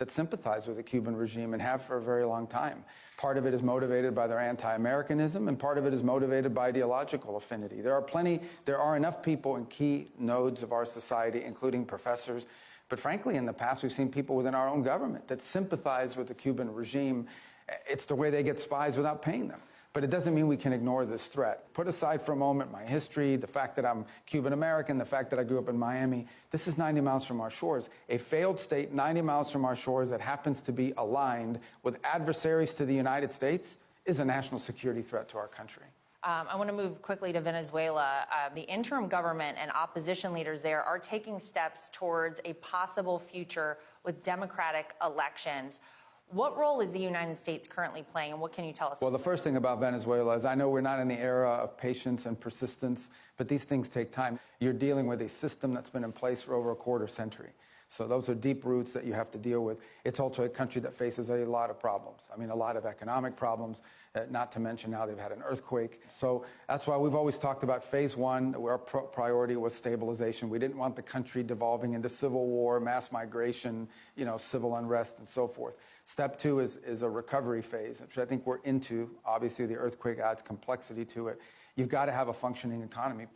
that sympathize with the Cuban regime and have for a very long time. Part of it is motivated by their anti-Americanism, and part of it is motivated by ideological affinity. There are enough people in key nodes of our society, including professors, but frankly, in the past, we've seen people within our own government that sympathize with the Cuban regime. It's the way they get spies without paying them. But it doesn't mean we can ignore this threat. Put aside for a moment my history, the fact that I'm Cuban American, the fact that I grew up in Miami. This is 90 miles from our shores. A failed state 90 miles from our shores that happens to be aligned with adversaries to the United States is a national security threat to our country. I want to move quickly to Venezuela. The interim government and opposition leaders there are taking steps towards a possible future with democratic elections. What role is the United States currently playing, and what can you tell us? Well, the first thing about Venezuela is I know we're not in the era of patience and persistence, but these things take time. You're dealing with a system that's been in place for over a quarter century. So those are deep roots that you have to deal with. It's also a country that faces a lot of problems. I mean, a lot of economic problems, not to mention now they've had an earthquake. So that's why we've always talked about phase one, where our priority was stabilization. We didn't want the country devolving into civil war, mass migration, civil unrest, and so forth. Step two is a recovery phase, which I think we're into. Obviously, the earthquake adds complexity to it. You've got to have a functioning economy.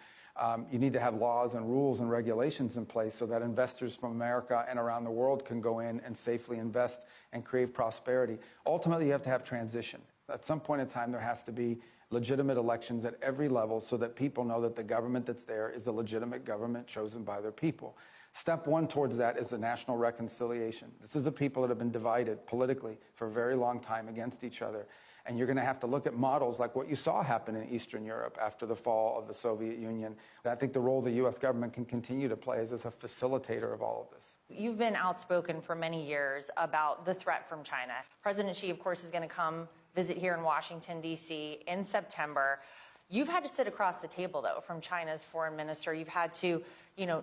You need to have laws and rules and regulations in place so that investors from America and around the world can go in and safely invest and create prosperity. Ultimately, you have to have transition. At some point in time, there has to be legitimate elections at every level so that people know that the government that's there is the legitimate government chosen by their people. Step one towards that is the national reconciliation. This is the people that have been divided politically for a very long time against each other. And you're going to have to look at models like what you saw happen in Eastern Europe after the fall of the Soviet Union. And I think the role the U.S. government can continue to play is as a facilitator of all of this. You've been outspoken for many years about the threat from China. President Xi, of course, is going to come visit here in Washington, D.C. in September. You've had to sit across the table, though, from China's foreign minister. You've had to,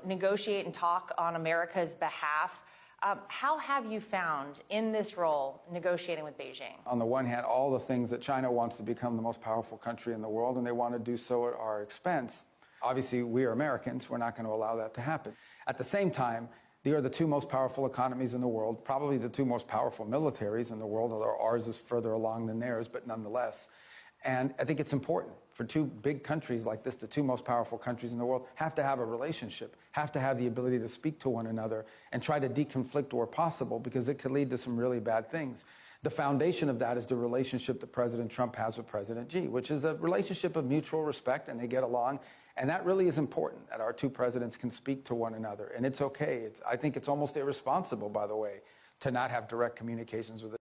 negotiate and talk on America's behalf. How have you found in this role negotiating with Beijing? On the one hand, all the things that China wants to become the most powerful country in the world, and they want to do so at our expense. Obviously, we are Americans. We're not going to allow that to happen. At the same time, they are the two most powerful economies in the world, probably the two most powerful militaries in the world, although ours is further along than theirs, but nonetheless. And I think it's important for two big countries like this, the two most powerful countries in the world, have to have a relationship, have to have the ability to speak to one another and try to deconflict where possible, because it could lead to some really bad things. The foundation of that is the relationship that President Trump has with President Xi, which is a relationship of mutual respect, and they get along. And that really is important, that our two presidents can speak to one another. And it's okay. I think it's almost irresponsible, by the way, to not have direct communications with